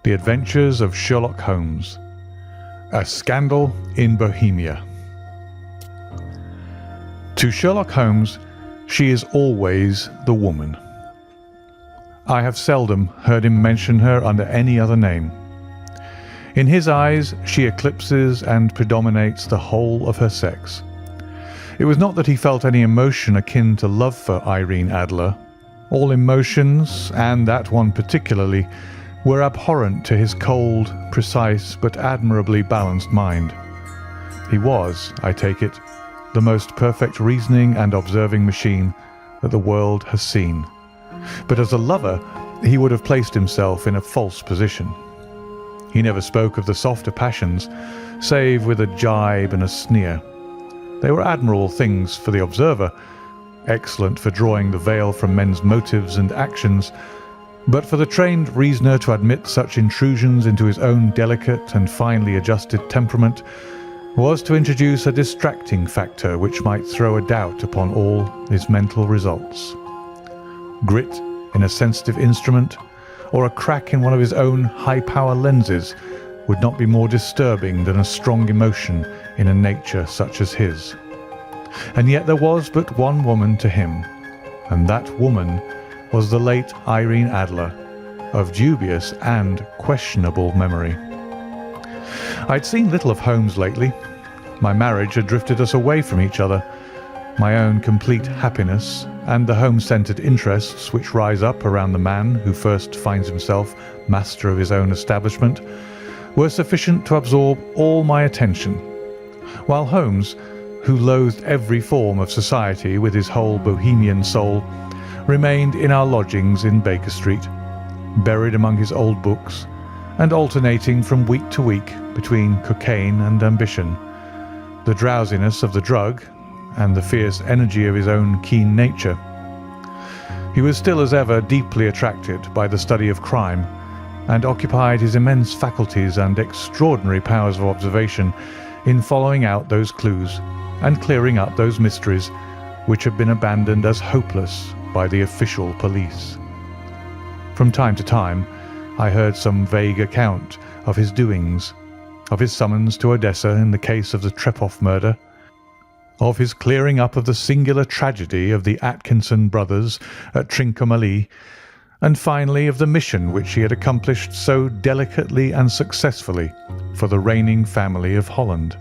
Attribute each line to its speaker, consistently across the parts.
Speaker 1: The Adventures of Sherlock Holmes. A Scandal in Bohemia. To Sherlock Holmes, she is always the woman. I have seldom heard him mention her under any other name. In his eyes, she eclipses and predominates the whole of her sex. It was not that he felt any emotion akin to love for Irene Adler. All emotions, and that one particularly, were abhorrent to his cold, precise, but admirably balanced mind. He was, I take it, the most perfect reasoning and observing machine that the world has seen. But as a lover, he would have placed himself in a false position. He never spoke of the softer passions, save with a jibe and a sneer. They were admirable things for the observer, excellent for drawing the veil from men's motives and actions, but for the trained reasoner to admit such intrusions into his own delicate and finely adjusted temperament was to introduce a distracting factor which might throw a doubt upon all his mental results. Grit in a sensitive instrument, or a crack in one of his own high-power lenses, would not be more disturbing than a strong emotion in a nature such as his. And yet there was but one woman to him, and that woman was the late Irene Adler, of dubious and questionable memory. I'd seen little of Holmes lately. My marriage had drifted us away from each other. My own complete happiness and the home-centred interests which rise up around the man who first finds himself master of his own establishment were sufficient to absorb all my attention, while Holmes, who loathed every form of society with his whole Bohemian soul, remained in our lodgings in Baker Street, buried among his old books, and alternating from week to week between cocaine and ambition, the drowsiness of the drug and the fierce energy of his own keen nature. He was still as ever deeply attracted by the study of crime, and occupied his immense faculties and extraordinary powers of observation in following out those clues and clearing up those mysteries which had been abandoned as hopeless by the official police. From time to time, I heard some vague account of his doings, of his summons to Odessa in the case of the Trepoff murder, of his clearing up of the singular tragedy of the Atkinson brothers at Trincomalee, and finally of the mission which he had accomplished so delicately and successfully for the reigning family of Holland.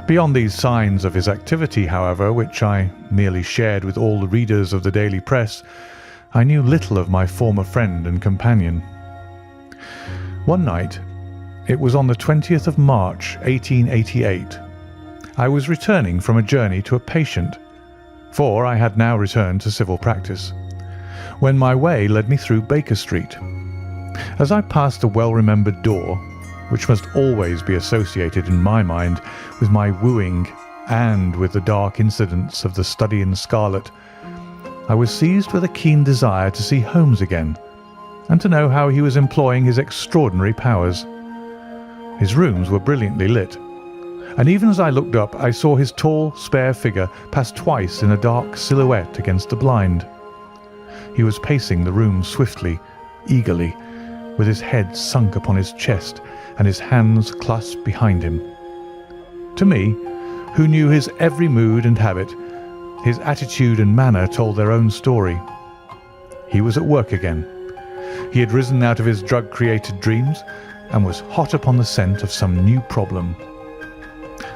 Speaker 1: Beyond these signs of his activity, however, which I merely shared with all the readers of the daily press, I knew little of my former friend and companion. One night, it was on the 20th of March, 1888, I was returning from a journey to a patient, for I had now returned to civil practice, when my way led me through Baker Street. As I passed a well-remembered door, which must always be associated in my mind with my wooing and with the dark incidents of the Study in Scarlet, I was seized with a keen desire to see Holmes again, and to know how he was employing his extraordinary powers. His rooms were brilliantly lit, and even as I looked up I saw his tall, spare figure pass twice in a dark silhouette against the blind. He was pacing the room swiftly, eagerly, with his head sunk upon his chest and his hands clasped behind him. To me, who knew his every mood and habit, his attitude and manner told their own story. He was at work again. He had risen out of his drug-created dreams and was hot upon the scent of some new problem.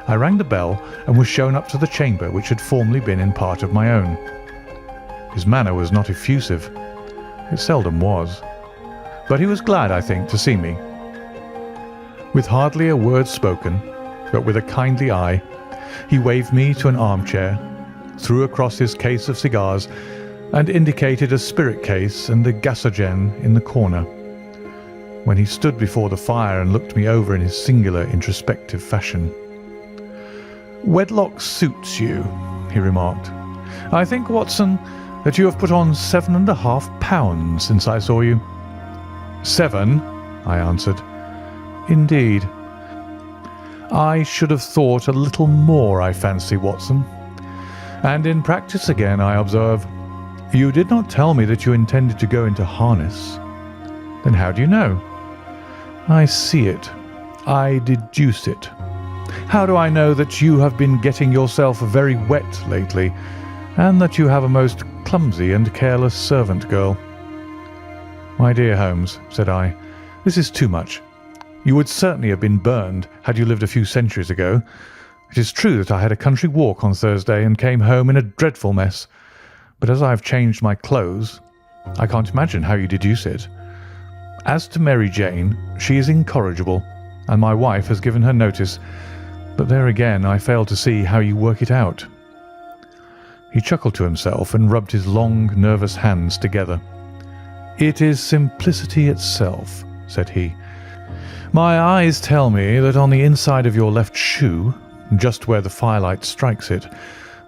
Speaker 1: I rang the bell and was shown up to the chamber which had formerly been in part of my own. His manner was not effusive. It seldom was. But he was glad, I think, to see me. With hardly a word spoken, but with a kindly eye, he waved me to an armchair, threw across his case of cigars, and indicated a spirit case and a gasogen in the corner. When he stood before the fire and looked me over in his singular introspective fashion. "Wedlock suits you," he remarked. "I think, Watson, that you have put on 7.5 pounds since I saw you." "7?" I answered. "Indeed. I should have thought a little more, I fancy, Watson. And in practice again, I observe. You did not tell me that you intended to go into harness. Then how do you know?" I see it. I deduce it. How do I know that you have been getting yourself very wet lately, and that you have a most clumsy and careless servant girl?" "My dear Holmes," said I, "this is too much. You would certainly have been burned had you lived a few centuries ago. It is true that I had a country walk on Thursday and came home in a dreadful mess, but as I have changed my clothes, I can't imagine how you deduce it. As to Mary Jane, she is incorrigible, and my wife has given her notice, but there again I fail to see how you work it out." He chuckled to himself and rubbed his long, nervous hands together. "It is simplicity itself," said he. "My eyes tell me that on the inside of your left shoe, just where the firelight strikes it,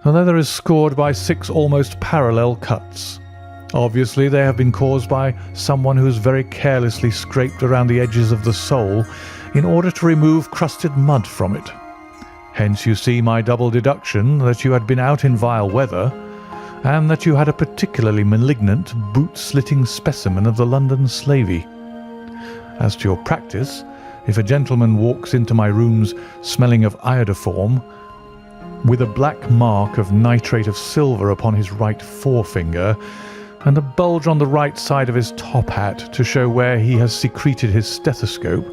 Speaker 1: the leather is scored by 6 almost parallel cuts. Obviously, they have been caused by someone who has very carelessly scraped around the edges of the sole in order to remove crusted mud from it. Hence you see my double deduction that you had been out in vile weather, and that you had a particularly malignant boot-slitting specimen of the London slavey. As to your practice, if a gentleman walks into my rooms smelling of iodoform, with a black mark of nitrate of silver upon his right forefinger, and a bulge on the right side of his top hat to show where he has secreted his stethoscope,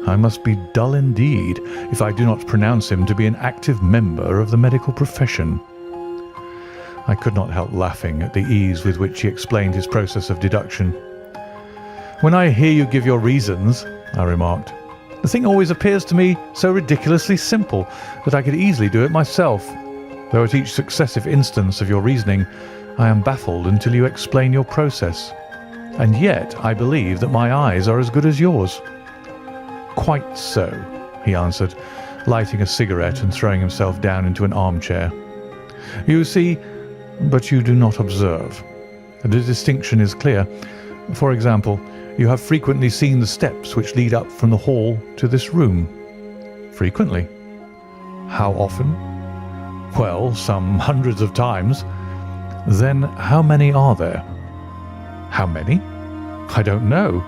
Speaker 1: I must be dull indeed if I do not pronounce him to be an active member of the medical profession." I could not help laughing at the ease with which he explained his process of deduction. "When I hear you give your reasons," I remarked, "the thing always appears to me so ridiculously simple that I could easily do it myself, though at each successive instance of your reasoning I am baffled until you explain your process. And yet I believe that my eyes are as good as yours." "Quite so," he answered, lighting a cigarette and throwing himself down into an armchair. "You see, but you do not observe. The distinction is clear. For example, you have frequently seen the steps which lead up from the hall to this room." "Frequently." "How often?" "Well, some hundreds of times." "Then how many are there?" "How many? I don't know."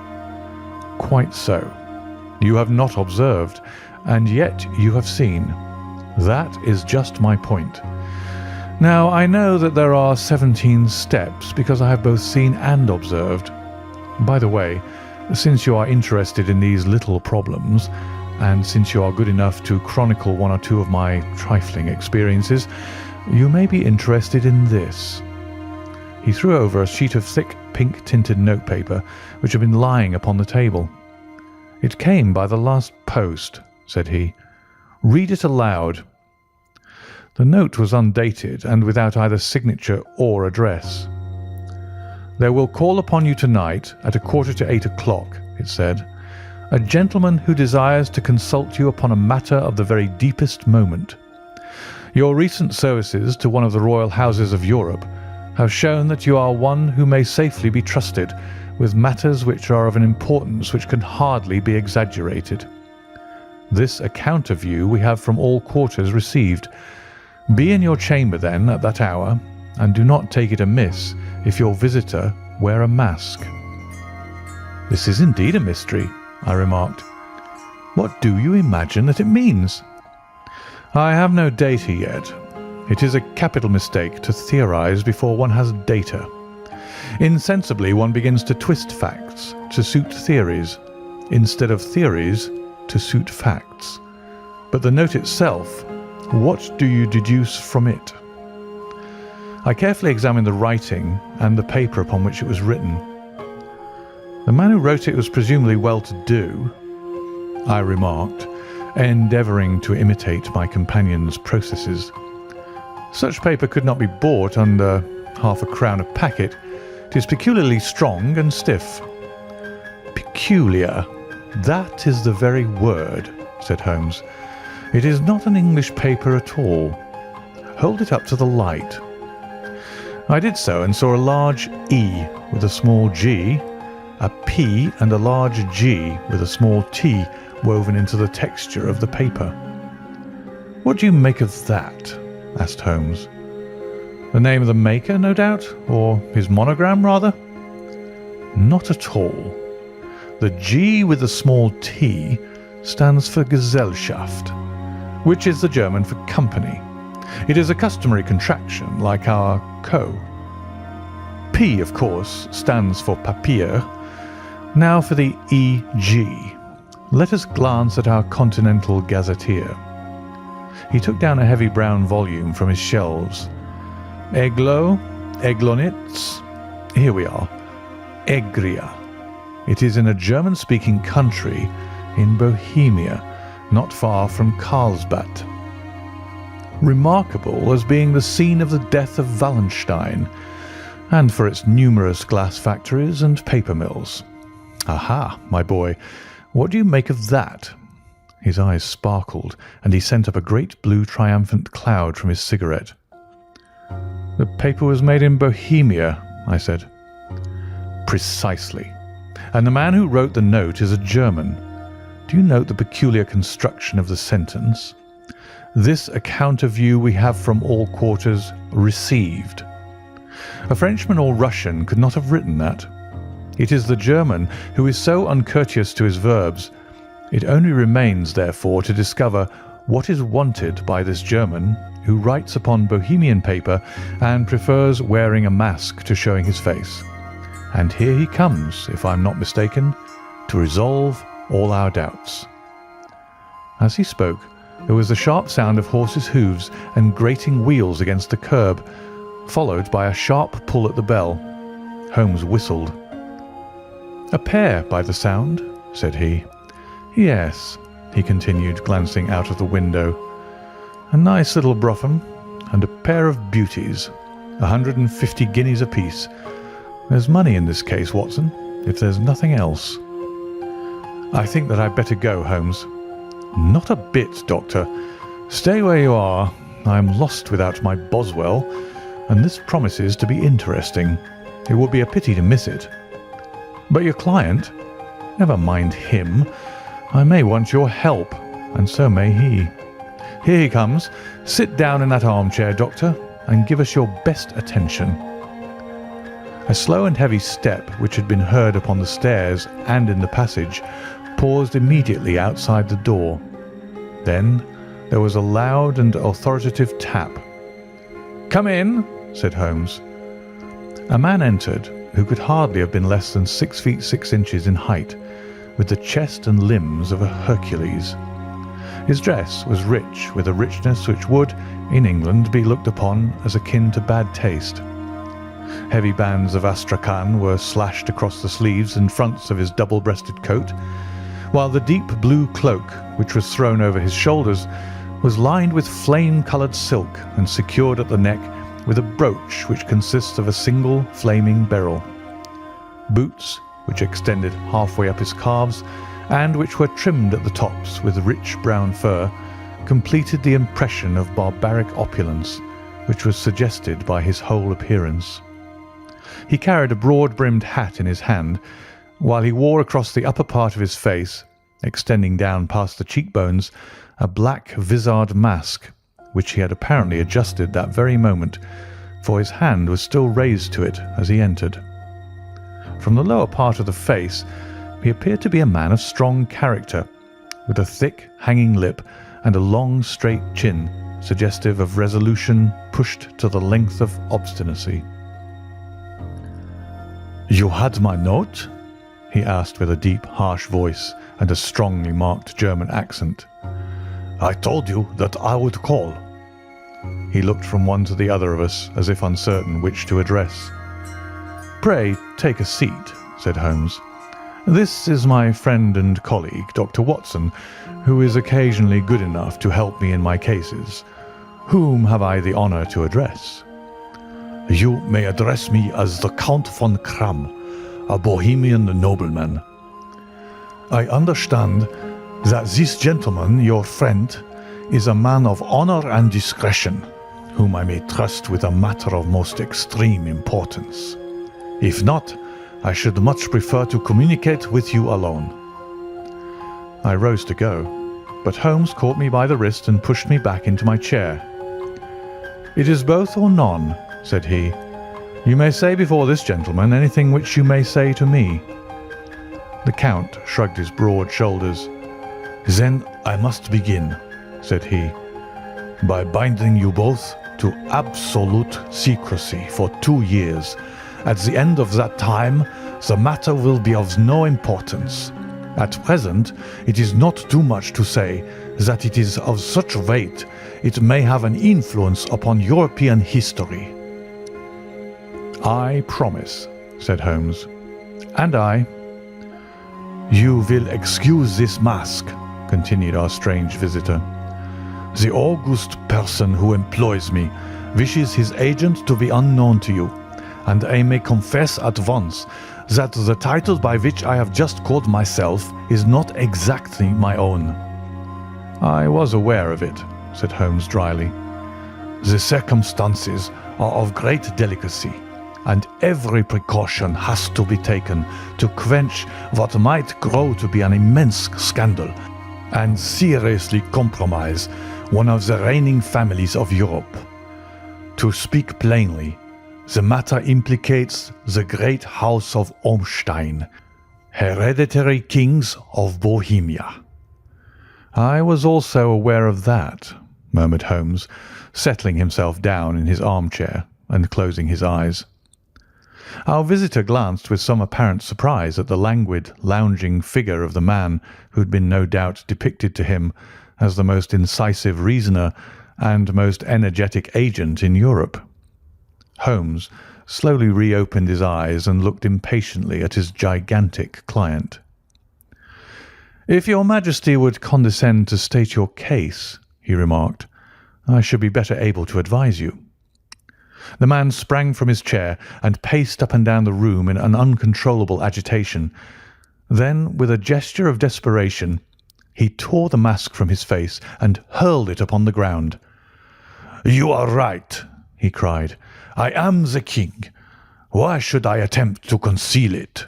Speaker 1: "Quite so. You have not observed, and yet you have seen. That is just my point. Now, I know that there are 17 steps because I have both seen and observed. By the way, since you are interested in these little problems, and since you are good enough to chronicle one or two of my trifling experiences, you may be interested in this." He threw over a sheet of thick pink-tinted notepaper which had been lying upon the table. "It came by the last post," said he. "Read it aloud." The note was undated and without either signature or address. "There will call upon you tonight at 7:45, it said, "a gentleman who desires to consult you upon a matter of the very deepest moment. Your recent services to one of the royal houses of Europe have shown that you are one who may safely be trusted with matters which are of an importance which can hardly be exaggerated. This account of you we have from all quarters received. Be in your chamber, then, at that hour, and do not take it amiss if your visitor wear a mask." "This is indeed a mystery," I remarked. "What do you imagine that it means?" "I have no data yet. It is a capital mistake to theorize before one has data. Insensibly one begins to twist facts to suit theories, instead of theories to suit facts. But the note itself, what do you deduce from it?" I carefully examined the writing and the paper upon which it was written. "The man who wrote it was presumably well-to-do," I remarked, endeavouring to imitate my companion's processes. "Such paper could not be bought under £0.50 a packet. It is peculiarly strong and stiff." "Peculiar. That is the very word," said Holmes. "It is not an English paper at all. Hold it up to the light." I did so and saw a large E with a small g, a P and a large G with a small t woven into the texture of the paper. "What do you make of that?" asked Holmes. "The name of the maker, no doubt, or his monogram, rather?" "Not at all. The G with the small t stands for Gesellschaft, which is the German for company. It is a customary contraction, like our co. P, of course, stands for Papier. Now for the EG. Let us glance at our Continental Gazetteer. He took down a heavy brown volume from his shelves. Eglo, Eglonitz. Here we are. Egria. It is in a German-speaking country in Bohemia, not far from Karlsbad. Remarkable as being the scene of the death of Wallenstein, and for its numerous glass factories and paper mills. Aha, my boy, what do you make of that? His eyes sparkled, and he sent up a great blue triumphant cloud from his cigarette. The paper was made in Bohemia, I said. Precisely. And the man who wrote the note is a German. Do you note the peculiar construction of the sentence? This account of you we have from all quarters received. A Frenchman or Russian could not have written that. It is the German who is so uncourteous to his verbs. It only remains, therefore, to discover what is wanted by this German who writes upon Bohemian paper and prefers wearing a mask to showing his face. And here he comes, if I am not mistaken, to resolve all our doubts. As he spoke, there was the sharp sound of horses' hoofs and grating wheels against the curb, followed by a sharp pull at the bell. Holmes whistled. "A pair, by the sound," said he. "Yes," he continued, glancing out of the window. "A nice little brougham, and a pair of beauties, 150 guineas apiece. There's money in this case, Watson, if there's nothing else." "I think that I'd better go, Holmes." "Not a bit, Doctor. Stay where you are. I am lost without my Boswell, and this promises to be interesting. It would be a pity to miss it." "But your client?" "Never mind him. I may want your help, and so may he. Here he comes. Sit down in that armchair, Doctor, and give us your best attention." A slow and heavy step, which had been heard upon the stairs and in the passage, paused immediately outside the door. Then there was a loud and authoritative tap. "Come in," said Holmes. A man entered who could hardly have been less than 6 feet 6 inches in height, with the chest and limbs of a Hercules. His dress was rich, with a richness which would, in England, be looked upon as akin to bad taste. Heavy bands of astrakhan were slashed across the sleeves and fronts of his double-breasted coat, while the deep blue cloak, which was thrown over his shoulders, was lined with flame-coloured silk and secured at the neck with a brooch which consists of a single flaming beryl. Boots, which extended halfway up his calves, and which were trimmed at the tops with rich brown fur, completed the impression of barbaric opulence which was suggested by his whole appearance. He carried a broad-brimmed hat in his hand, while he wore across the upper part of his face, extending down past the cheekbones, a black vizard mask, which he had apparently adjusted that very moment, for his hand was still raised to it as he entered. From the lower part of the face, he appeared to be a man of strong character, with a thick, hanging lip and a long, straight chin, suggestive of resolution pushed to the length of obstinacy. "You had my note?" he asked with a deep, harsh voice and a strongly marked German accent. "I told you that I would call." He looked from one to the other of us, as if uncertain which to address. "Pray take a seat," said Holmes. "This is my friend and colleague, Dr. Watson, who is occasionally good enough to help me in my cases. Whom have I the honour to address?" "You may address me as the Count von Kramm, a Bohemian nobleman. I understand that this gentleman, your friend, is a man of honour and discretion, whom I may trust with a matter of most extreme importance. If not, I should much prefer to communicate with you alone." I rose to go, but Holmes caught me by the wrist and pushed me back into my chair. "It is both or none," said he. "You may say before this gentleman anything which you may say to me." The Count shrugged his broad shoulders. "Then I must begin," said he, "by binding you both to absolute secrecy for 2 years. At the end of that time, the matter will be of no importance. At present, it is not too much to say that it is of such weight it may have an influence upon European history." "I promise," said Holmes. "And I." "You will excuse this mask," continued our strange visitor. "The august person who employs me wishes his agent to be unknown to you, and I may confess at once that the title by which I have just called myself is not exactly my own." "I was aware of it," said Holmes dryly. "The circumstances are of great delicacy, and every precaution has to be taken to quench what might grow to be an immense scandal and seriously compromise one of the reigning families of Europe. To speak plainly, the matter implicates the great house of Ormstein, hereditary kings of Bohemia." "I was also aware of that," murmured Holmes, settling himself down in his armchair and closing his eyes. Our visitor glanced with some apparent surprise at the languid, lounging figure of the man who had been no doubt depicted to him as the most incisive reasoner and most energetic agent in Europe. Holmes slowly reopened his eyes and looked impatiently at his gigantic client. "If your Majesty would condescend to state your case," he remarked, "I should be better able to advise you." The man sprang from his chair and paced up and down the room in an uncontrollable agitation. Then, with a gesture of desperation, he tore the mask from his face and hurled it upon the ground. "You are right," he cried. "I am the king. Why should I attempt to conceal it?"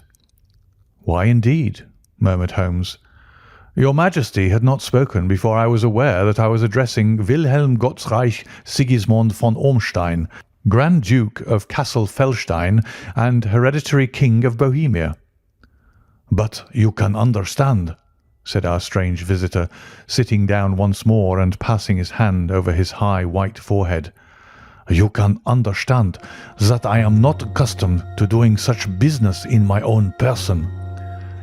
Speaker 1: "Why, indeed?" murmured Holmes. "Your Majesty had not spoken before I was aware that I was addressing Wilhelm Gottsreich Sigismund von Ormstein, Grand Duke of Cassel-Felstein and hereditary King of Bohemia." "But you can understand," said our strange visitor, sitting down once more and passing his hand over his high white forehead. "You can understand that I am not accustomed to doing such business in my own person.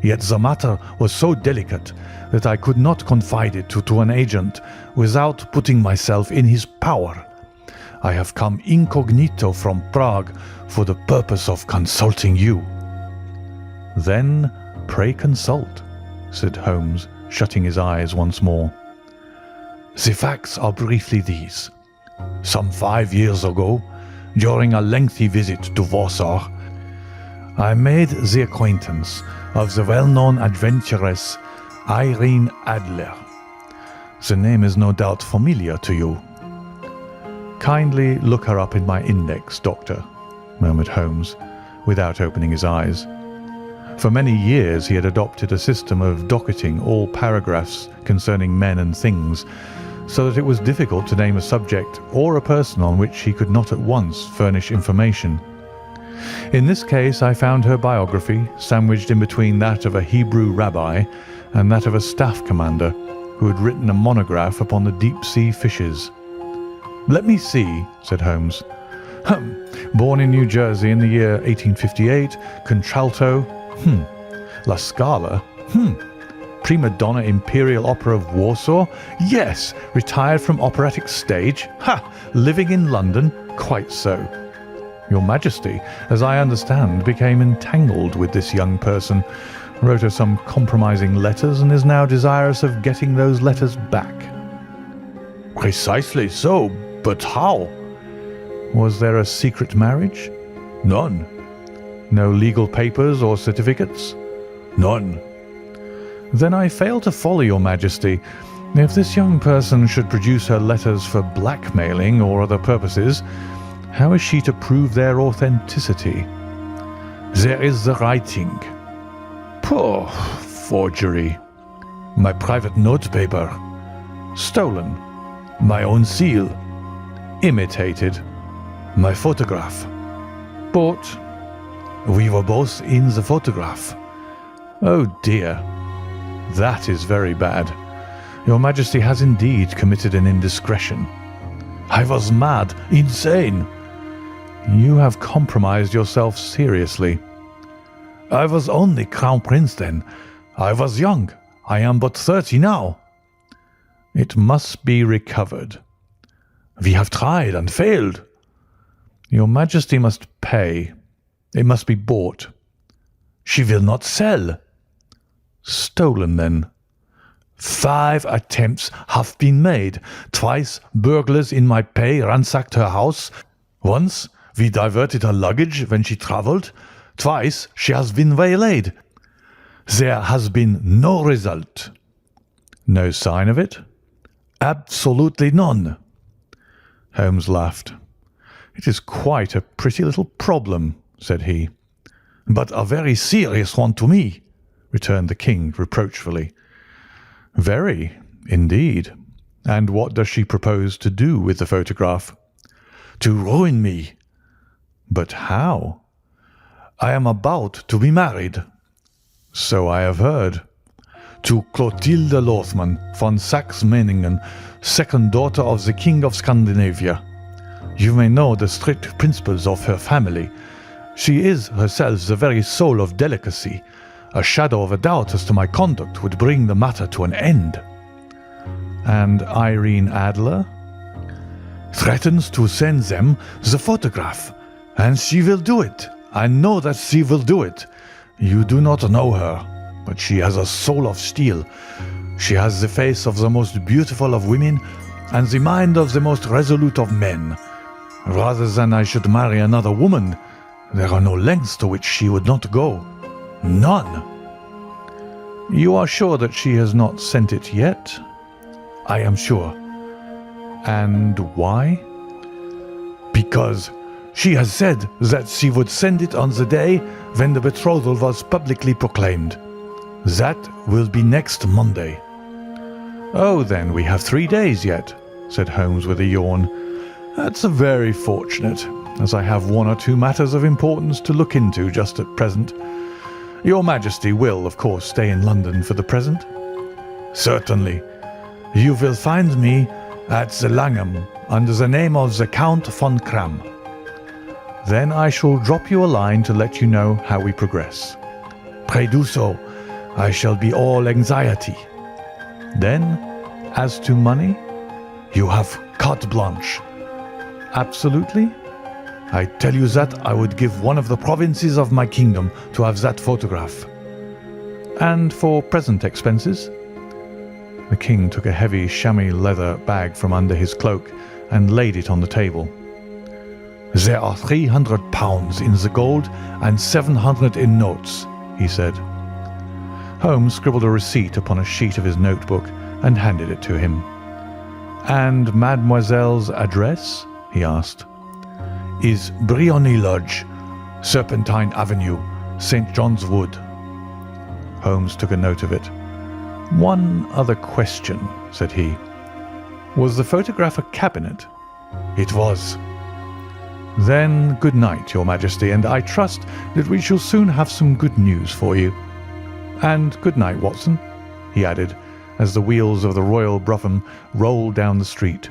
Speaker 1: Yet the matter was so delicate that I could not confide it to an agent without putting myself in his power. I have come incognito from Prague for the purpose of consulting you." "Then pray consult," said Holmes, shutting his eyes once more. "The facts are briefly these. Some 5 years ago, during a lengthy visit to Warsaw, I made the acquaintance of the well-known adventuress Irene Adler. The name is no doubt familiar to you." "Kindly look her up in my index, Doctor," murmured Holmes, without opening his eyes. For many years he had adopted a system of docketing all paragraphs concerning men and things, so that it was difficult to name a subject or a person on which he could not at once furnish information. In this case I found her biography sandwiched in between that of a Hebrew rabbi and that of a staff commander who had written a monograph upon the deep-sea fishes. "Let me see," said Holmes. "Born in New Jersey in the year 1858, contralto, La Scala, prima donna Imperial Opera of Warsaw, yes, retired from operatic stage, living in London, quite so. Your Majesty, as I understand, became entangled with this young person, wrote her some compromising letters and is now desirous of getting those letters back." "Precisely so. But how?" "Was there a secret marriage?" "None." "No legal papers or certificates?" "None." "Then I fail to follow, Your Majesty. If this young person should produce her letters for blackmailing or other purposes, how is she to prove their authenticity?" "There is the writing." "Poor forgery." "My private notepaper." "Stolen." "My own seal." "Imitated." "My photograph." "Bought." "We were both in the photograph." Oh dear, that is very bad. Your Majesty has indeed committed an indiscretion.
Speaker 2: I was mad, insane.
Speaker 1: You have compromised yourself seriously.
Speaker 2: I was only Crown Prince then. I was young. I am but 30 now.
Speaker 1: It must be recovered.
Speaker 2: We have tried and failed.
Speaker 1: Your Majesty must pay. It must be bought.
Speaker 2: She will not sell.
Speaker 1: Stolen, then.
Speaker 2: 5 attempts have been made. Twice burglars in my pay ransacked her house. Once we diverted her luggage when she travelled. Twice she has been waylaid. There has been no result.
Speaker 1: No sign of it?
Speaker 2: Absolutely none.
Speaker 1: Holmes laughed. It is quite a pretty little problem, said he.
Speaker 2: But a very serious one to me,
Speaker 1: returned the king reproachfully. Very, indeed. And what does she propose to do with the photograph?
Speaker 2: To ruin me.
Speaker 1: But how?
Speaker 2: I am about to be married.
Speaker 1: So I have heard.
Speaker 2: To Clotilde Lothman von Saxe-Meiningen, second daughter of the King of Scandinavia. You may know the strict principles of her family. She is herself the very soul of delicacy. A shadow of a doubt as to my conduct would bring the matter to an end.
Speaker 1: And Irene Adler?
Speaker 2: Threatens to send them the photograph. And she will do it. I know that she will do it. You do not know her, but she has a soul of steel. She has the face of the most beautiful of women and the mind of the most resolute of men. Rather than I should marry another woman, there are no lengths to which she would not go. None.
Speaker 1: You are sure that she has not sent it yet?
Speaker 2: I am sure.
Speaker 1: And why?
Speaker 2: Because she has said that she would send it on the day when the betrothal was publicly proclaimed. That will be next Monday.
Speaker 1: Oh, then we have 3 days yet, said Holmes with a yawn. That's very fortunate, as I have 1 or 2 matters of importance to look into just at present. Your Majesty will, of course, stay in London for the present?
Speaker 2: Certainly. You will find me at the Langham under the name of the Count von Kram.
Speaker 1: Then I shall drop you a line to let you know how we progress.
Speaker 2: Pray do so. I shall be all anxiety.
Speaker 1: Then, as to money?
Speaker 2: You have carte blanche.
Speaker 1: Absolutely?
Speaker 2: I tell you that I would give one of the provinces of my kingdom to have that photograph.
Speaker 1: And for present expenses? The king took a heavy chamois leather bag from under his cloak and laid it on the table.
Speaker 2: There are £300 in the gold and 700 in notes, he said.
Speaker 1: Holmes scribbled a receipt upon a sheet of his notebook and handed it to him. And Mademoiselle's address? He asked.
Speaker 2: Is Briony Lodge, Serpentine Avenue, St. John's Wood.
Speaker 1: Holmes took a note of it. One other question, said he. Was the photograph a cabinet?
Speaker 2: It was.
Speaker 1: Then good night, Your Majesty, and I trust that we shall soon have some good news for you. And good night, Watson, he added, as the wheels of the Royal Brougham rolled down the street.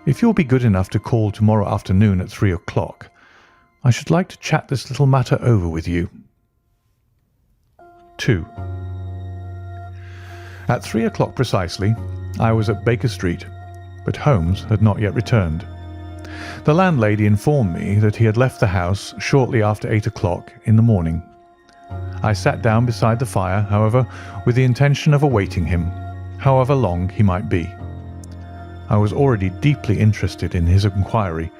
Speaker 1: If you'll be good enough to call tomorrow afternoon at 3 o'clock, I should like to chat this little matter over with you. 2. At 3 o'clock precisely, I was at Baker Street, but Holmes had not yet returned. The landlady informed me that he had left the house shortly after 8 o'clock in the morning. I sat down beside the fire, however, with the intention of awaiting him, however long he might be. I was already deeply interested in his inquiry,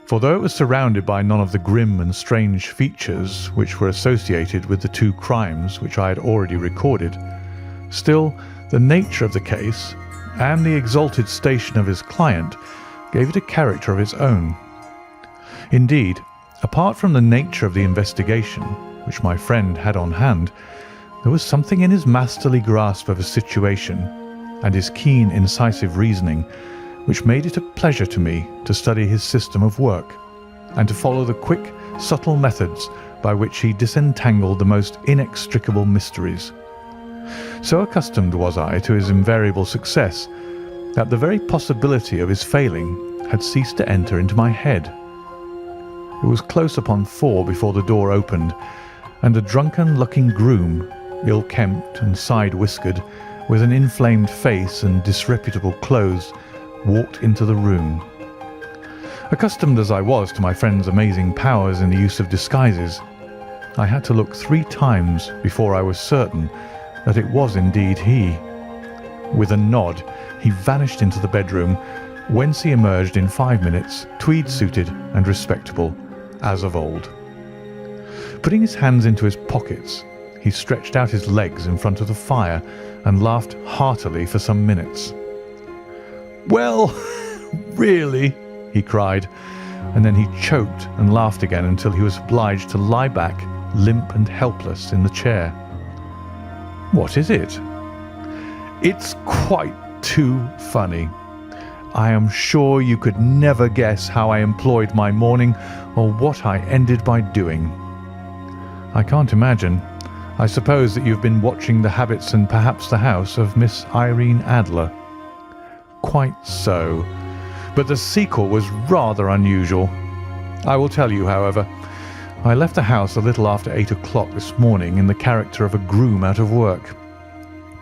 Speaker 1: for though it was surrounded by none of the grim and strange features which were associated with the 2 crimes which I had already recorded, still the nature of the case and the exalted station of his client gave it a character of its own. Indeed, apart from the nature of the investigation which my friend had on hand, there was something in his masterly grasp of a situation and his keen, incisive reasoning which made it a pleasure to me to study his system of work and to follow the quick, subtle methods by which he disentangled the most inextricable mysteries. So accustomed was I to his invariable success that the very possibility of his failing had ceased to enter into my head. It was close upon 4 before the door opened, and a drunken-looking groom, ill-kempt and side-whiskered, with an inflamed face and disreputable clothes, walked into the room. Accustomed as I was to my friend's amazing powers in the use of disguises, I had to look 3 times before I was certain that it was indeed he. With a nod, he vanished into the bedroom, whence he emerged in 5 minutes, tweed-suited and respectable, as of old. Putting his hands into his pockets, he stretched out his legs in front of the fire and laughed heartily for some minutes. "Well, really," he cried, and then he choked and laughed again until he was obliged to lie back, limp and helpless, in the chair. "What is it?" "It's quite too funny. I am sure you could never guess how I employed my morning or what I ended by doing." "I can't imagine. I suppose that you've been watching the habits and perhaps the house of Miss Irene Adler." "Quite so. But the sequel was rather unusual. I will tell you, however. I left the house a little after 8 o'clock this morning in the character of a groom out of work.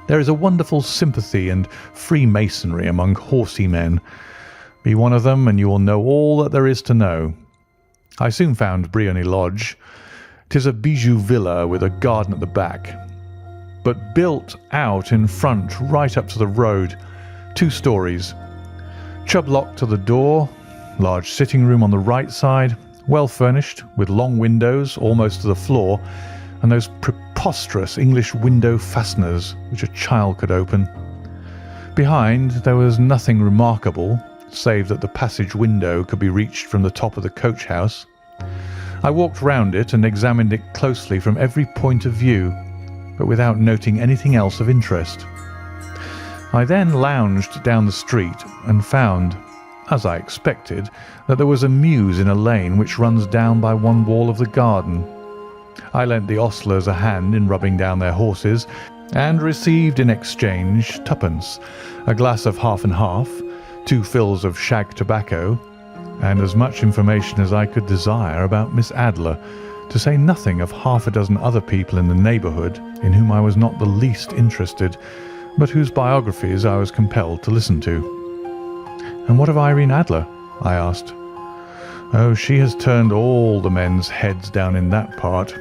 Speaker 1: There is a wonderful sympathy and freemasonry among horsey men. Be one of them and you will know all that there is to know. I soon found Briony Lodge. 'Tis a bijou villa with a garden at the back, but built out in front right up to the road, 2 stories. Chubb lock to the door, large sitting room on the right side, well furnished, with long windows almost to the floor, and those preposterous English window fasteners which a child could open. Behind there was nothing remarkable, save that the passage window could be reached from the top of the coach house. I walked round it and examined it closely from every point of view, but without noting anything else of interest. I then lounged down the street and found, as I expected, that there was a mews in a lane which runs down by one wall of the garden. I lent the ostlers a hand in rubbing down their horses, and received in exchange 2d, a glass of half and half, 2 fills of shag tobacco, and as much information as I could desire about Miss Adler, to say nothing of half a dozen other people in the neighbourhood in whom I was not the least interested, but whose biographies I was compelled to listen to. "And what of Irene Adler?" I asked. "Oh, she has turned all the men's heads down in that part.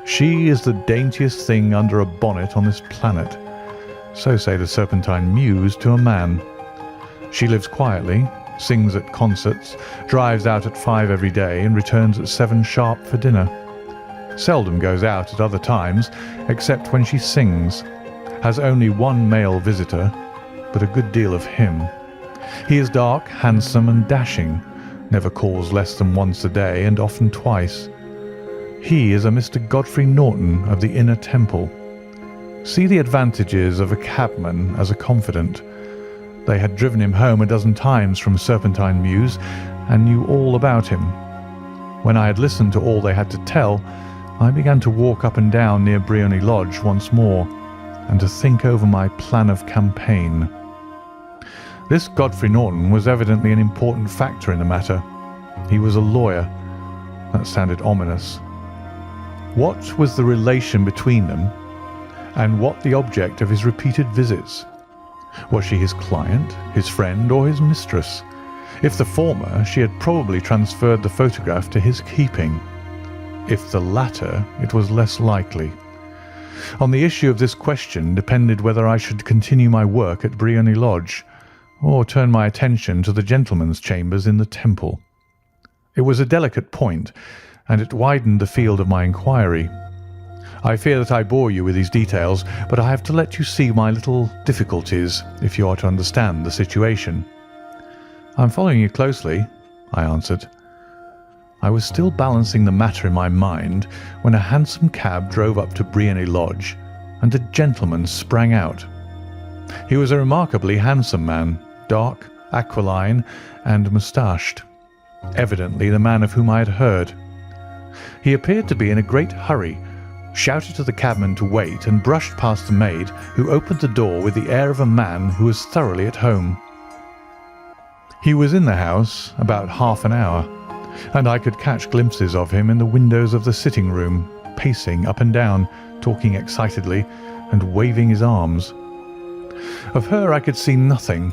Speaker 1: She is the daintiest thing under a bonnet on this planet. So say the Serpentine Mews to a man. She lives quietly, sings at concerts, drives out at 5 every day, and returns at 7 sharp for dinner. Seldom goes out at other times, except when she sings. Has only 1 male visitor, but a good deal of him. He is dark, handsome, and dashing, never calls less than once a day, and often twice. He is a Mr. Godfrey Norton of the Inner Temple. See the advantages of a cabman as a confidant. They had driven him home a dozen times from Serpentine Mews, and knew all about him. When I had listened to all they had to tell, I began to walk up and down near Briony Lodge once more, and to think over my plan of campaign. This Godfrey Norton was evidently an important factor in the matter. He was a lawyer. That sounded ominous. What was the relation between them, and what the object of his repeated visits? Was she his client, his friend, or his mistress? If the former, she had probably transferred the photograph to his keeping. If the latter, it was less likely. On the issue of this question depended whether I should continue my work at Briony Lodge, or turn my attention to the gentlemen's chambers in the Temple. It was a delicate point, and it widened the field of my inquiry. I fear that I bore you with these details, but I have to let you see my little difficulties if you are to understand the situation. "I'm following you closely," I answered. I was still balancing the matter in my mind when a hansom cab drove up to Briony Lodge, and a gentleman sprang out. He was a remarkably handsome man, dark, aquiline, and moustached, evidently the man of whom I had heard. He appeared to be in a great hurry, shouted to the cabman to wait, and brushed past the maid, who opened the door with the air of a man who was thoroughly at home. He was in the house about half an hour, and I could catch glimpses of him in the windows of the sitting room, pacing up and down, talking excitedly, and waving his arms. Of her I could see nothing.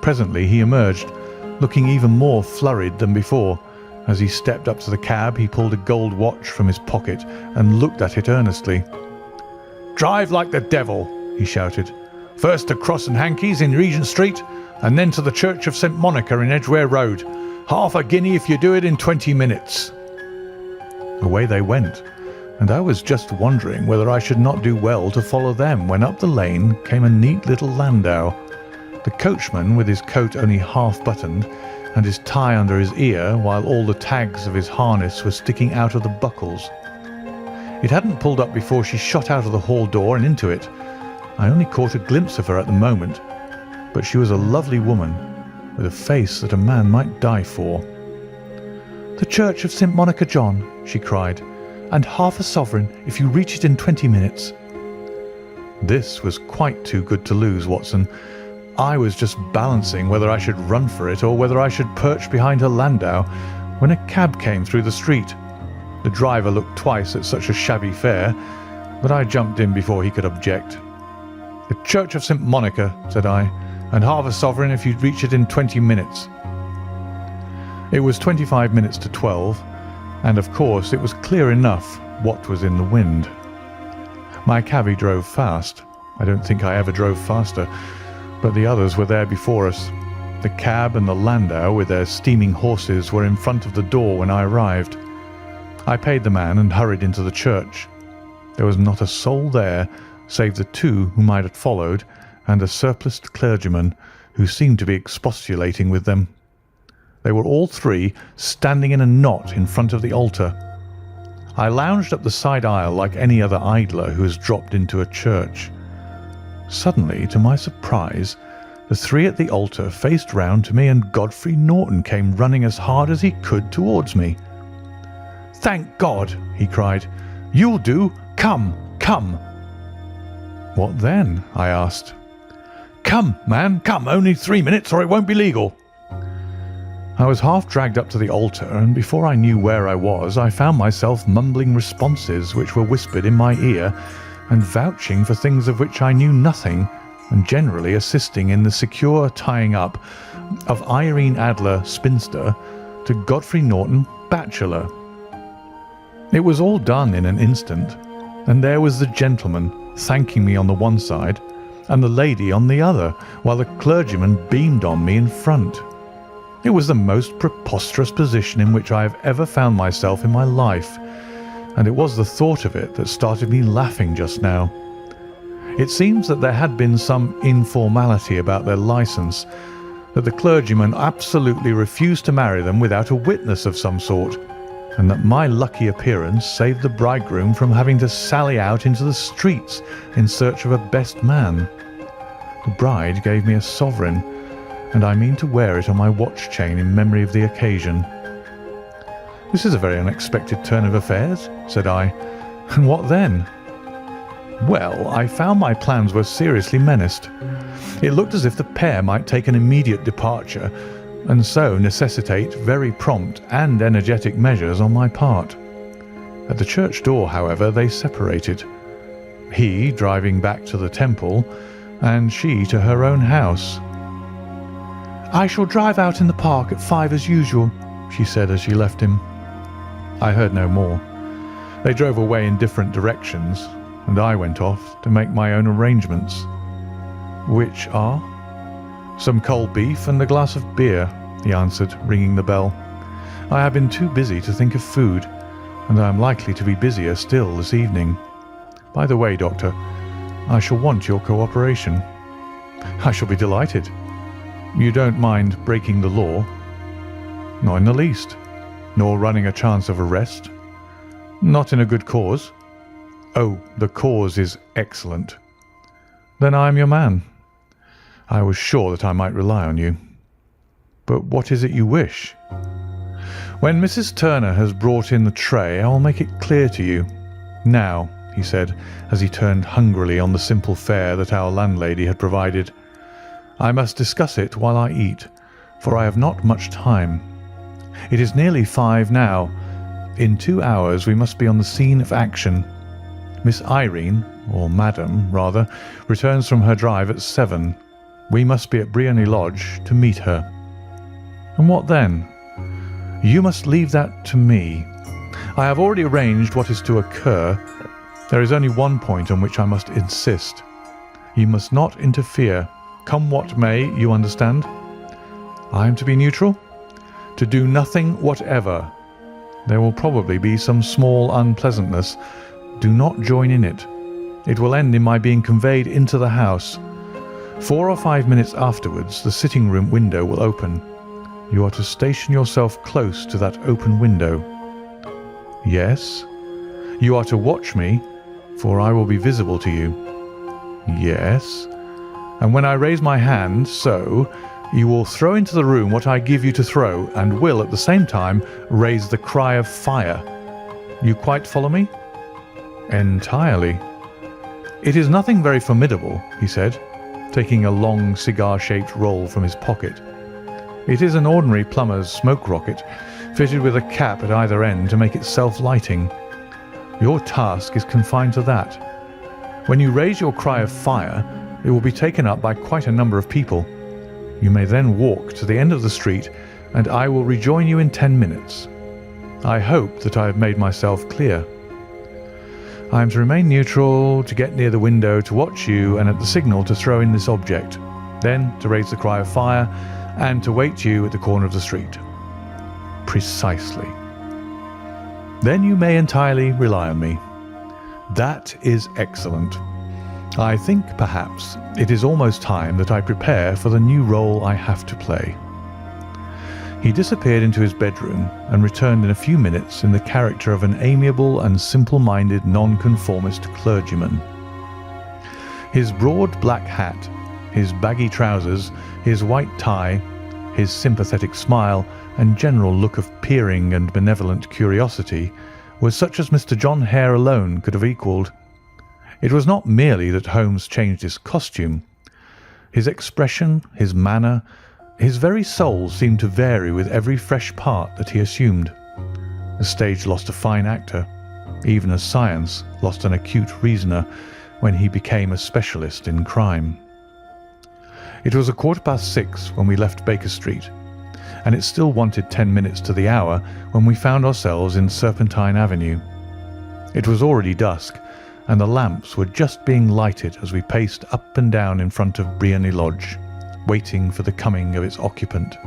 Speaker 1: Presently he emerged, looking even more flurried than before. As he stepped up to the cab, he pulled a gold watch from his pocket and looked at it earnestly. "Drive like the devil," he shouted. "First to Cross and Hankey's in Regent Street, and then to the Church of St. Monica in Edgware Road. Half a guinea if you do it in 20 minutes. Away they went, and I was just wondering whether I should not do well to follow them when up the lane came a neat little landau. The coachman, with his coat only half buttoned, and his tie under his ear, while all the tags of his harness were sticking out of the buckles. It hadn't pulled up before she shot out of the hall door and into it. I only caught a glimpse of her at the moment, but she was a lovely woman, with a face that a man might die for. "The Church of St. Monica, John," she cried, "and half a sovereign if you reach it in 20 minutes. This was quite too good to lose, Watson. I was just balancing whether I should run for it or whether I should perch behind her landau when a cab came through the street. The driver looked twice at such a shabby fare, but I jumped in before he could object. "The Church of St. Monica," said I, "and half a sovereign if you'd reach it in 20 minutes. It was 25 minutes to 12, and of course it was clear enough what was in the wind. My cabby drove fast. I don't think I ever drove faster, but the others were there before us. The cab and the landau with their steaming horses were in front of the door when I arrived. I paid the man and hurried into the church. There was not a soul there save the two whom I had followed and a surpliced clergyman who seemed to be expostulating with them. They were all three standing in a knot in front of the altar. I lounged up the side aisle like any other idler who has dropped into a church. Suddenly, to my surprise, the three at the altar faced round to me and Godfrey Norton came running as hard as he could towards me. "Thank God!" he cried. "You'll do. Come, come." "What then?" I asked. "Come, man, come. Only 3 minutes or it won't be legal." I was half dragged up to the altar, and before I knew where I was, I found myself mumbling responses which were whispered in my ear and vouching for things of which I knew nothing, and generally assisting in the secure tying up of Irene Adler, spinster, to Godfrey Norton, bachelor. It was all done in an instant, and there was the gentleman thanking me on the one side and the lady on the other, while the clergyman beamed on me in front. It was the most preposterous position in which I have ever found myself in my life, and it was the thought of it that started me laughing just now. It seems that there had been some informality about their license, that the clergyman absolutely refused to marry them without a witness of some sort, and that my lucky appearance saved the bridegroom from having to sally out into the streets in search of a best man. The bride gave me a sovereign, and I mean to wear it on my watch chain in memory of the occasion. "This is a very unexpected turn of affairs," said I. "And what then?" "Well, I found my plans were seriously menaced. It looked as if the pair might take an immediate departure, and so necessitate very prompt and energetic measures on my part. At the church door, however, they separated, he driving back to the temple, and she to her own house. "I shall drive out in the park at 5 as usual," she said as she left him. I heard no more. They drove away in different directions, and I went off to make my own arrangements. "Which are?" "Some cold beef and a glass of beer," he answered, ringing the bell. "I have been too busy to think of food, and I am likely to be busier still this evening. By the way, Doctor, I shall want your cooperation." "I shall be delighted." "You don't mind breaking the law?" "Not in the least." "Nor running a chance of arrest?" "Not in a good cause." "Oh, the cause is excellent." "Then I am your man." "I was sure that I might rely on you." "But what is it you wish?" When Mrs. Turner has brought in the tray, I will make it clear to you. Now," he said, as he turned hungrily on the simple fare that our landlady had provided, "I must discuss it while I eat, for I have not much time. It is nearly 5 now. In 2 hours we must be on the scene of action. Miss Irene, or Madam, rather, returns from her drive at 7. We must be at Briony Lodge to meet her." "And what then?" "You must leave that to me. I have already arranged what is to occur. There is only one point on which I must insist. You must not interfere. Come what may, you understand?" "I am to be neutral?" "To do nothing whatever. There will probably be some small unpleasantness. Do not join in it. It will end in my being conveyed into the house. 4 or 5 minutes afterwards the sitting-room window will open. You are to station yourself close to that open window." "Yes." "You are to watch me, for I will be visible to you." "Yes." "And when I raise my hand, so, you will throw into the room what I give you to throw, and will at the same time raise the cry of fire. You quite follow me?" "Entirely." "It is nothing very formidable," he said, taking a long cigar-shaped roll from his pocket. "It is an ordinary plumber's smoke rocket, fitted with a cap at either end to make it self-lighting. Your task is confined to that. When you raise your cry of fire, it will be taken up by quite a number of people. You may then walk to the end of the street, and I will rejoin you in 10 minutes. I hope that I have made myself clear. I am to remain neutral, to get near the window, to watch you, and at the signal to throw in this object, then to raise the cry of fire, and to wait you at the corner of the street." "Precisely." "Then you may entirely rely on me." "That is excellent. I think, perhaps, it is almost time that I prepare for the new role I have to play." He disappeared into his bedroom and returned in a few minutes in the character of an amiable and simple-minded nonconformist clergyman. His broad black hat, his baggy trousers, his white tie, his sympathetic smile, and general look of peering and benevolent curiosity was such as Mr. John Hare alone could have equalled. It was not merely that Holmes changed his costume. His expression, his manner, his very soul seemed to vary with every fresh part that he assumed. The stage lost a fine actor, even as science lost an acute reasoner when he became a specialist in crime. It was 6:15 when we left Baker Street, and it still wanted 10 minutes to the hour when we found ourselves in Serpentine Avenue. It was already dusk, and the lamps were just being lighted as we paced up and down in front of Briony Lodge, waiting for the coming of its occupant.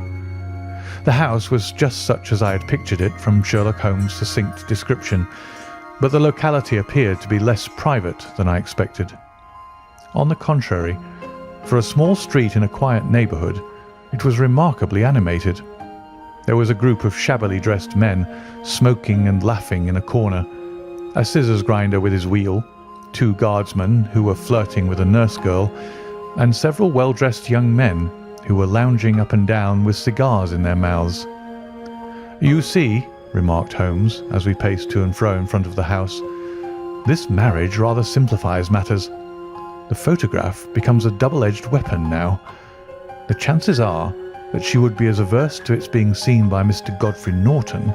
Speaker 1: The house was just such as I had pictured it from Sherlock Holmes' succinct description, but the locality appeared to be less private than I expected. On the contrary, for a small street in a quiet neighbourhood, it was remarkably animated. There was a group of shabbily dressed men smoking and laughing in a corner, a scissors grinder with his wheel, 2 guardsmen who were flirting with a nurse girl, and several well-dressed young men who were lounging up and down with cigars in their mouths. "You see," remarked Holmes as we paced to and fro in front of the house, "this marriage rather simplifies matters. The photograph becomes a double-edged weapon now. The chances are that she would be as averse to its being seen by Mr. Godfrey Norton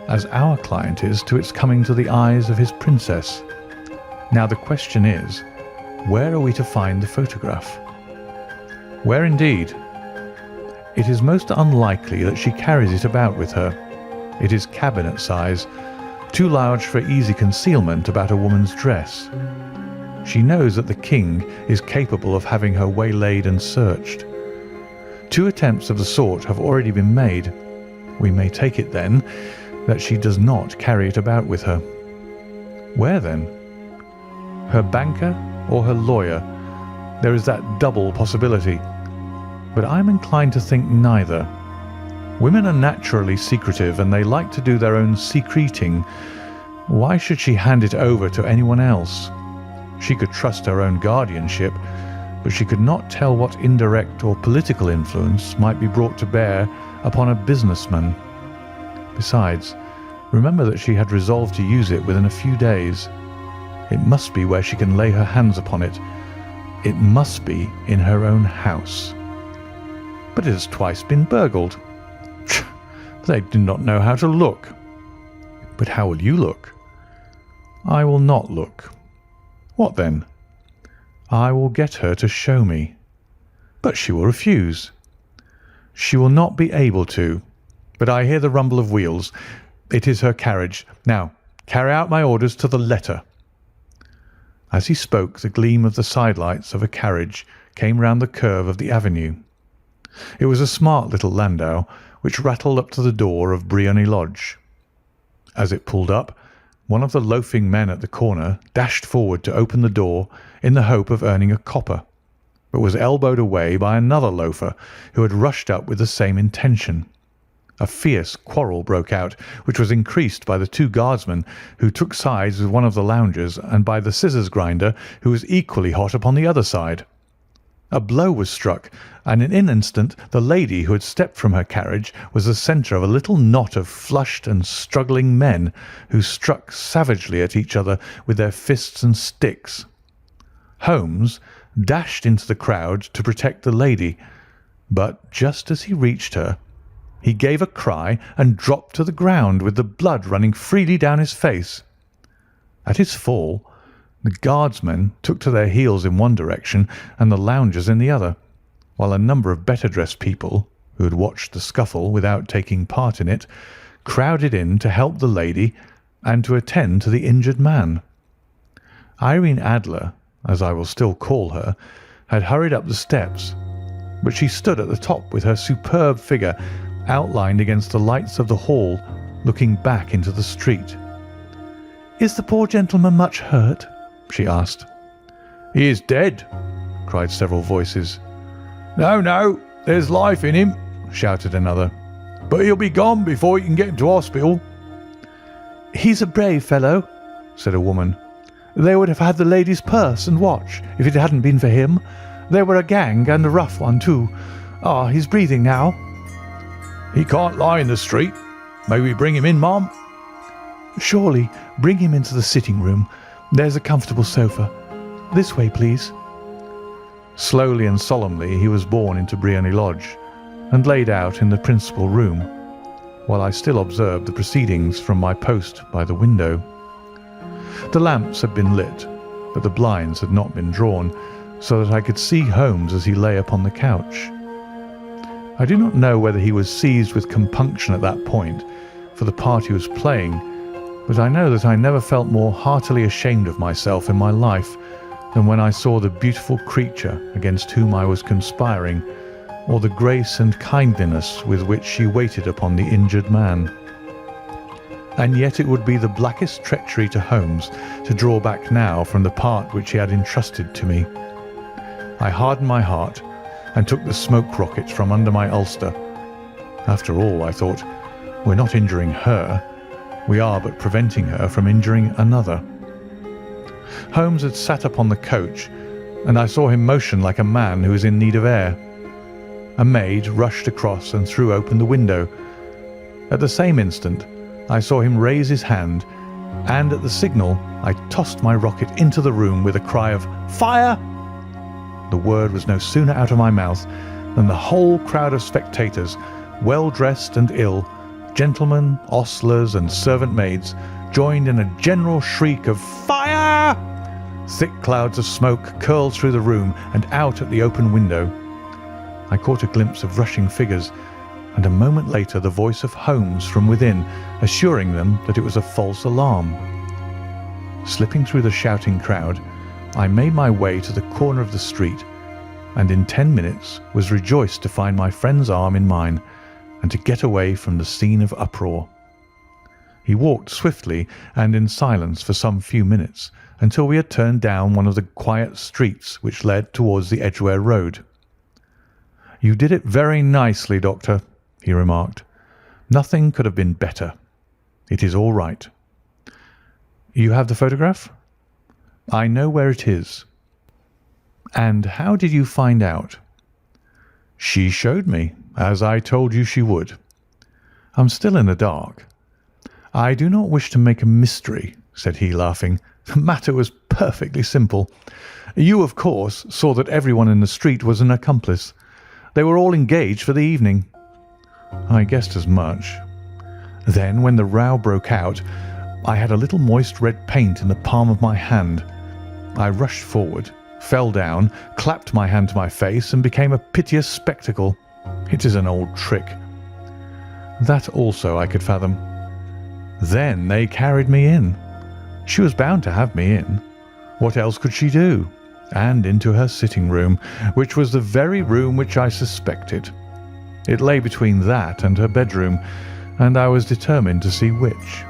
Speaker 1: as our client is to its coming to the eyes of his princess. Now the question is, where are we to find the photograph?" "Where indeed?" "It is most unlikely that she carries it about with her. It is cabinet size, too large for easy concealment about a woman's dress. She knows that the king is capable of having her waylaid and searched. 2 attempts of the sort have already been made. We may take it, then, that she does not carry it about with her. Where, then? Her banker or her lawyer? There is that double possibility. But I am inclined to think neither. Women are naturally secretive, and they like to do their own secreting. Why should she hand it over to anyone else? She could trust her own guardianship, but she could not tell what indirect or political influence might be brought to bear upon a businessman. Besides, remember that she had resolved to use it within a few days. It must be where she can lay her hands upon it. It must be in her own house. But it has twice been burgled. They do not know how to look. But how will you look? I will not look. What then? I will get her to show me. But she will refuse. She will not be able to. But I hear the rumble of wheels. It is her carriage. Now, carry out my orders to the letter. As he spoke, the gleam of the sidelights of a carriage came round the curve of the avenue. It was a smart little landau, which rattled up to the door of Briony Lodge. As it pulled up, one of the loafing men at the corner dashed forward to open the door in the hope of earning a copper, but was elbowed away by another loafer who had rushed up with the same intention. A fierce quarrel broke out, which was increased by the two guardsmen who took sides with one of the loungers and by the scissors grinder who was equally hot upon the other side. A blow was struck, and in an instant the lady who had stepped from her carriage was the centre of a little knot of flushed and struggling men who struck savagely at each other with their fists and sticks. Holmes dashed into the crowd to protect the lady, but just as he reached her, he gave a cry and dropped to the ground with the blood running freely down his face. At his fall, the guardsmen took to their heels in one direction and the loungers in the other, while a number of better-dressed people, who had watched the scuffle without taking part in it, crowded in to help the lady and to attend to the injured man. Irene Adler, as I will still call her, had hurried up the steps, but she stood at the top with her superb figure outlined against the lights of the hall, looking back into the street. "Is the poor gentleman much hurt?" she asked. "He is dead," cried several voices. "No, no, there's life in him," shouted another. "But he'll be gone before you can get him to hospital." "He's a brave fellow," said a woman. "They would have had the lady's purse and watch if it hadn't been for him. They were a gang, and a rough one too. Ah, he's breathing now." "He can't lie in the street. May we bring him in, ma'am?" "Surely. Bring him into the sitting-room. There's a comfortable sofa. This way, please." Slowly and solemnly he was borne into Briony Lodge and laid out in the principal room, while I still observed the proceedings from my post by the window. The lamps had been lit, but the blinds had not been drawn, so that I could see Holmes as he lay upon the couch. I do not know whether he was seized with compunction at that point for the part he was playing, but I know that I never felt more heartily ashamed of myself in my life than when I saw the beautiful creature against whom I was conspiring, or the grace and kindliness with which she waited upon the injured man. And yet it would be the blackest treachery to Holmes to draw back now from the part which he had entrusted to me. I hardened my heart and took the smoke rocket from under my ulster. After all, I thought, we're not injuring her. We are but preventing her from injuring another. Holmes had sat upon the coach, and I saw him motion like a man who is in need of air. A maid rushed across and threw open the window. At the same instant, I saw him raise his hand, and at the signal, I tossed my rocket into the room with a cry of "Fire!" The word was no sooner out of my mouth than the whole crowd of spectators, well dressed and ill, gentlemen, ostlers, and servant maids, joined in a general shriek of "Fire!" Thick clouds of smoke curled through the room and out at the open window. I caught a glimpse of rushing figures, and a moment later the voice of Holmes from within, assuring them that it was a false alarm. Slipping through the shouting crowd, I made my way to the corner of the street, and in 10 minutes was rejoiced to find my friend's arm in mine and to get away from the scene of uproar. He walked swiftly and in silence for some few minutes until we had turned down one of the quiet streets which led towards the Edgware Road. "You did it very nicely, Doctor," he remarked. "Nothing could have been better. It is all right." "You have the photograph?" "I know where it is." "And how did you find out?" "She showed me, as I told you she would. I'm still in the dark. I do not wish to make a mystery, said he, laughing. The matter was perfectly simple. You, of course, saw that everyone in the street was an accomplice. They were all engaged for the evening. I guessed as much. Then, when the row broke out, I had a little moist red paint in the palm of my hand. I rushed forward, fell down, clapped my hand to my face, and became a piteous spectacle. It is an old trick. That also I could fathom. Then they carried me in. She was bound to have me in. What else could she do? And into her sitting room, which was the very room which I suspected. It lay between that and her bedroom, and I was determined to see which.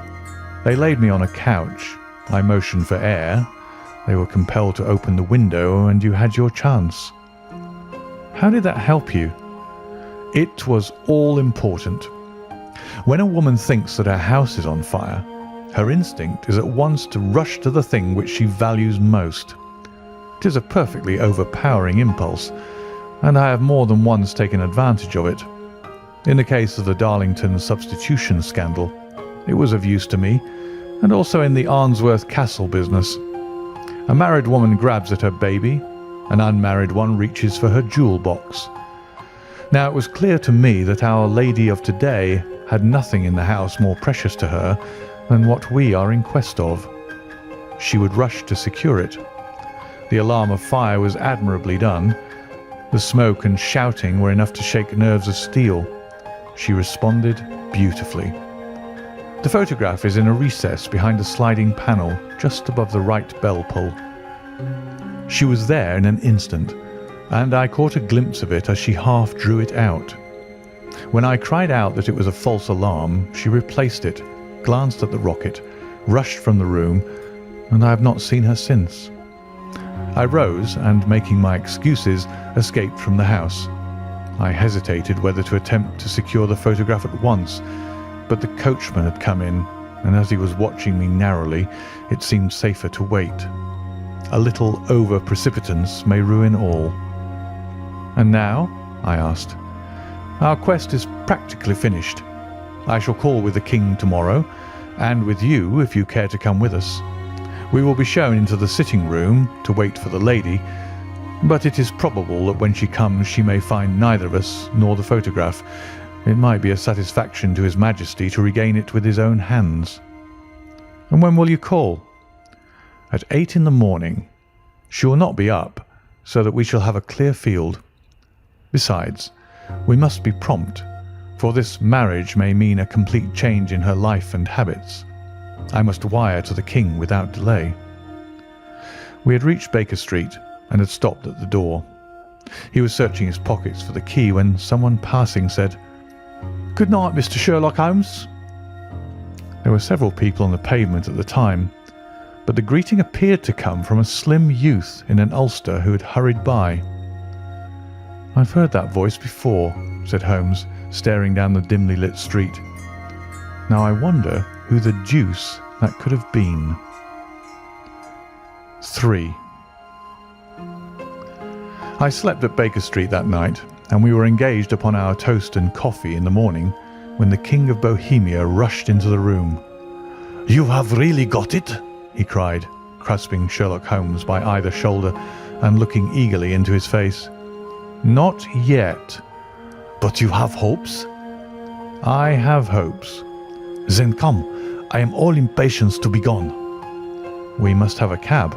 Speaker 1: They laid me on a couch. I motioned for air. They were compelled to open the window, and you had your chance. How did that help you? It was all important. When a woman thinks that her house is on fire, her instinct is at once to rush to the thing which she values most. It is a perfectly overpowering impulse, and I have more than once taken advantage of it. In the case of the Darlington substitution scandal, it was of use to me, and also in the Arnsworth Castle business. A married woman grabs at her baby, an unmarried one reaches for her jewel box. Now, it was clear to me that our lady of today had nothing in the house more precious to her than what we are in quest of. She would rush to secure it. The alarm of fire was admirably done. The smoke and shouting were enough to shake nerves of steel. She responded beautifully. The photograph is in a recess behind a sliding panel just above the right bell pull. She was there in an instant, and I caught a glimpse of it as she half drew it out. When I cried out that it was a false alarm, she replaced it, glanced at the rocket, rushed from the room, and I have not seen her since. I rose and, making my excuses, escaped from the house. I hesitated whether to attempt to secure the photograph at once, but the coachman had come in, and as he was watching me narrowly, it seemed safer to wait. A little over-precipitance may ruin all. "And now?" I asked. "Our quest is practically finished. I shall call with the king tomorrow, and with you if you care to come with us. We will be shown into the sitting room to wait for the lady, but it is probable that when she comes she may find neither of us nor the photograph. It might be a satisfaction to His Majesty to regain it with his own hands." "And when will you call?" "At 8 in the morning. She will not be up, so that we shall have a clear field. Besides, we must be prompt, for this marriage may mean a complete change in her life and habits. I must wire to the king without delay." We had reached Baker Street and had stopped at the door. He was searching his pockets for the key when someone passing said, "Good night, Mr. Sherlock Holmes." There were several people on the pavement at the time, but the greeting appeared to come from a slim youth in an ulster who had hurried by. "I've heard that voice before," said Holmes, staring down the dimly lit street. "Now I wonder who the deuce that could have been." 3. I slept at Baker Street that night, and we were engaged upon our toast and coffee in the morning when the King of Bohemia rushed into the room. "You have really got it?" he cried, grasping Sherlock Holmes by either shoulder and looking eagerly into his face. "Not yet." "But you have hopes?" "I have hopes." "Then come. I am all impatience to be gone." "We must have a cab."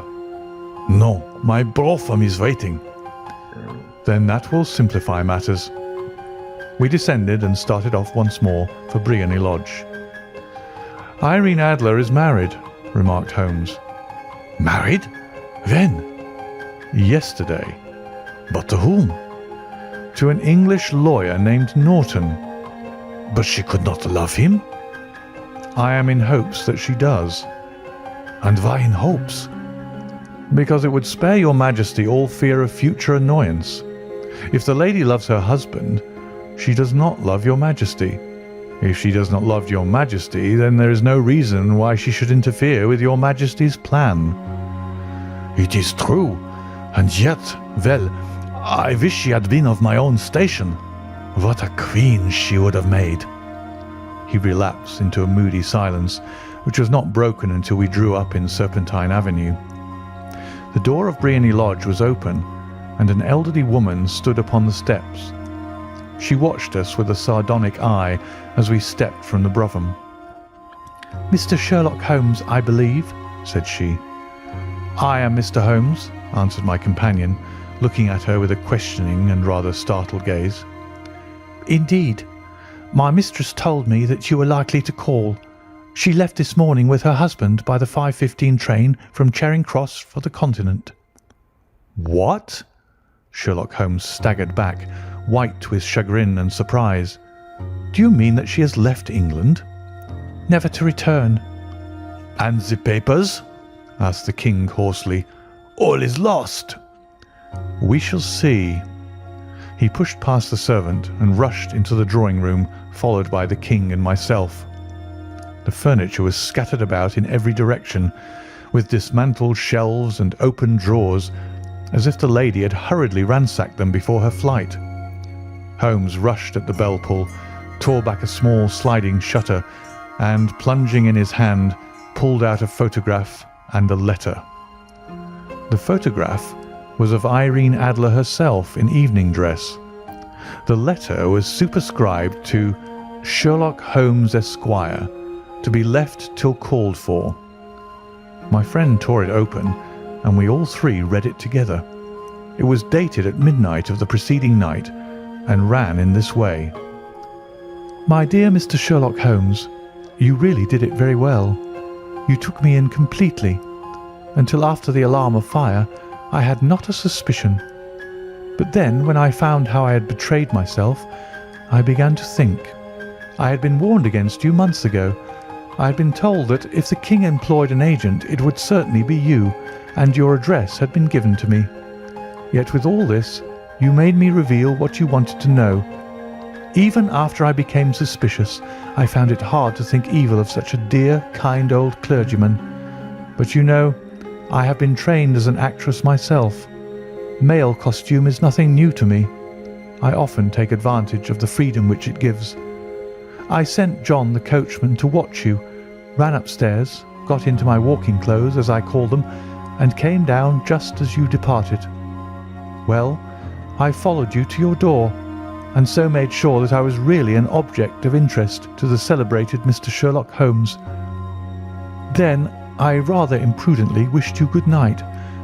Speaker 1: "No, my brougham is waiting." "Then that will simplify matters." We descended and started off once more for Briony Lodge. "Irene Adler is married," remarked Holmes. "Married? When?" "Yesterday."
Speaker 2: "But to whom?"
Speaker 1: "To an English lawyer named Norton."
Speaker 2: "But she could not love him?"
Speaker 1: "I am in hopes that she does."
Speaker 2: "And why in hopes?"
Speaker 1: "Because it would spare your Majesty all fear of future annoyance. If the lady loves her husband, she does not love your Majesty. If she does not love your Majesty, then there is no reason why she should interfere with your Majesty's plan."
Speaker 2: "It is true, and yet, well, I wish she had been of my own station. What a queen she would have made."
Speaker 1: he relapsed into a moody silence, which was not broken until we drew up in Serpentine Avenue. The door of Briony Lodge was open, and an elderly woman stood upon the steps. She watched us with a sardonic eye as we stepped from the brougham. "Mr. Sherlock Holmes, I believe," said she. "I am Mr. Holmes," answered my companion, looking at her with a questioning and rather startled gaze. "Indeed. My mistress told me that you were likely to call. She left this morning with her husband by the 5:15 train from Charing Cross for the Continent." "What?" Sherlock Holmes staggered back, white with chagrin and surprise. "Do you mean that she has left England?" "Never to return."
Speaker 2: "And the papers?" asked the king hoarsely. "All is lost."
Speaker 1: "We shall see." He pushed past the servant and rushed into the drawing-room, followed by the king and myself. The furniture was scattered about in every direction, with dismantled shelves and open drawers, as if the lady had hurriedly ransacked them before her flight. Holmes rushed at the bell pull, tore back a small sliding shutter, and, plunging in his hand, pulled out a photograph and a letter. The photograph was of Irene Adler herself in evening dress. The letter was superscribed to Sherlock Holmes, Esquire, to be left till called for. My friend tore it open, and we all three read it together. It was dated at midnight of the preceding night, and ran in this way: "My dear Mr. Sherlock Holmes, you really did it very well. You took me in completely. Until after the alarm of fire, I had not a suspicion. But then, when I found how I had betrayed myself, I began to think. I had been warned against you months ago. I had been told that if the king employed an agent, it would certainly be you, and your address had been given to me. Yet with all this, you made me reveal what you wanted to know. Even after I became suspicious, I found it hard to think evil of such a dear, kind old clergyman. But you know, I have been trained as an actress myself. Male costume is nothing new to me. I often take advantage of the freedom which it gives. I sent John the coachman to watch you, ran upstairs, got into my walking clothes, as I call them, and came down just as you departed. Well, I followed you to your door, and so made sure that I was really an object of interest to the celebrated Mr. Sherlock Holmes. Then I rather imprudently wished you good night,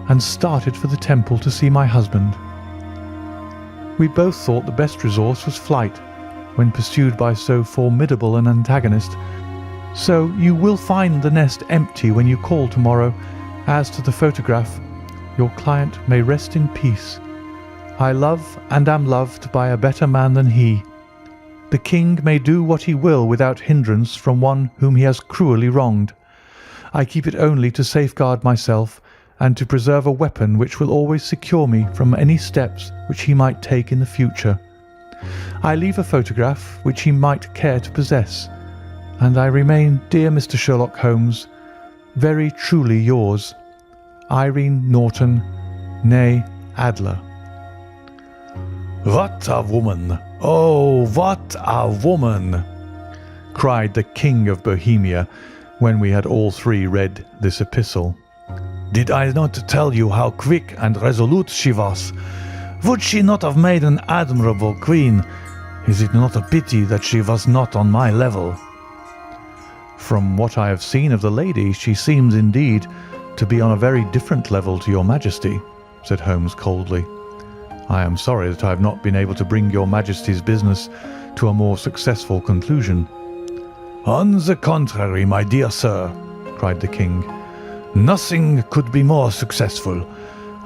Speaker 1: and started for the temple to see my husband. We both thought the best resource was flight, when pursued by so formidable an antagonist. So you will find the nest empty when you call tomorrow. As to the photograph, your client may rest in peace. I love and am loved by a better man than he. The king may do what he will without hindrance from one whom he has cruelly wronged. I keep it only to safeguard myself, and to preserve a weapon which will always secure me from any steps which he might take in the future. I leave a photograph which he might care to possess, and I remain, dear Mr. Sherlock Holmes, very truly yours, Irene Norton, née Adler."
Speaker 2: "What a woman! Oh, what a woman!"
Speaker 1: cried the King of Bohemia, when we had all three read this epistle.
Speaker 2: "Did I not tell you how quick and resolute she was? Would she not have made an admirable queen? Is it not a pity that she was not on my level?"
Speaker 1: "From what I have seen of the lady, she seems indeed to be on a very different level to your Majesty," said Holmes coldly. "I am sorry that I have not been able to bring your Majesty's business to a more successful conclusion."
Speaker 2: "On the contrary, my dear sir," cried the king, "nothing could be more successful.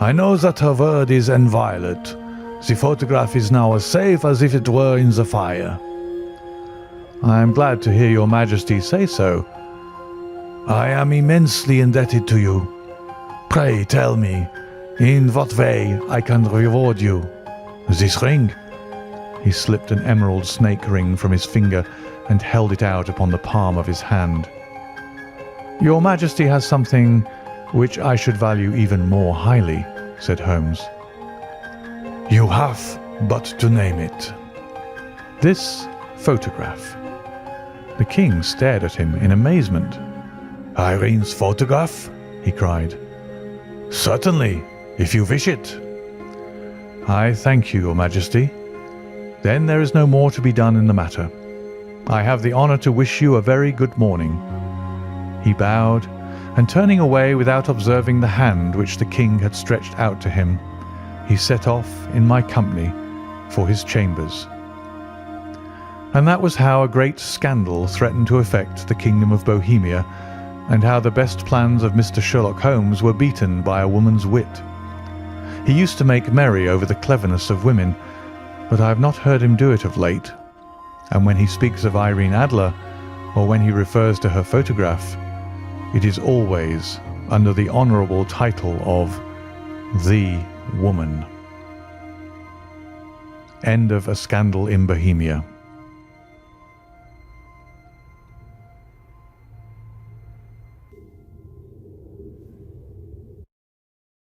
Speaker 2: I know that her word is inviolate. The photograph is now as safe as if it were in the fire."
Speaker 1: "I am glad to hear your Majesty say so."
Speaker 2: "I am immensely indebted to you. Pray tell me, in what way I can reward you? This ring?"
Speaker 1: He slipped an emerald snake ring from his finger and held it out upon the palm of his hand. "Your Majesty has something which I should value even more highly," said Holmes.
Speaker 2: "You have but to name it."
Speaker 1: "This photograph." The king stared at him in amazement.
Speaker 2: Irene's photograph? He cried. Certainly, if you wish it.
Speaker 1: I thank you, Your Majesty. Then there is no more to be done in the matter. I have the honour to wish you a very good morning. He bowed, and turning away without observing the hand which the king had stretched out to him, he set off in my company for his chambers. And that was how a great scandal threatened to affect the kingdom of Bohemia, and how the best plans of Mr. Sherlock Holmes were beaten by a woman's wit. He used to make merry over the cleverness of women, but I have not heard him do it of late, and when he speaks of Irene Adler, or when he refers to her photograph, it is always under the honourable title of the woman. End of A Scandal in Bohemia.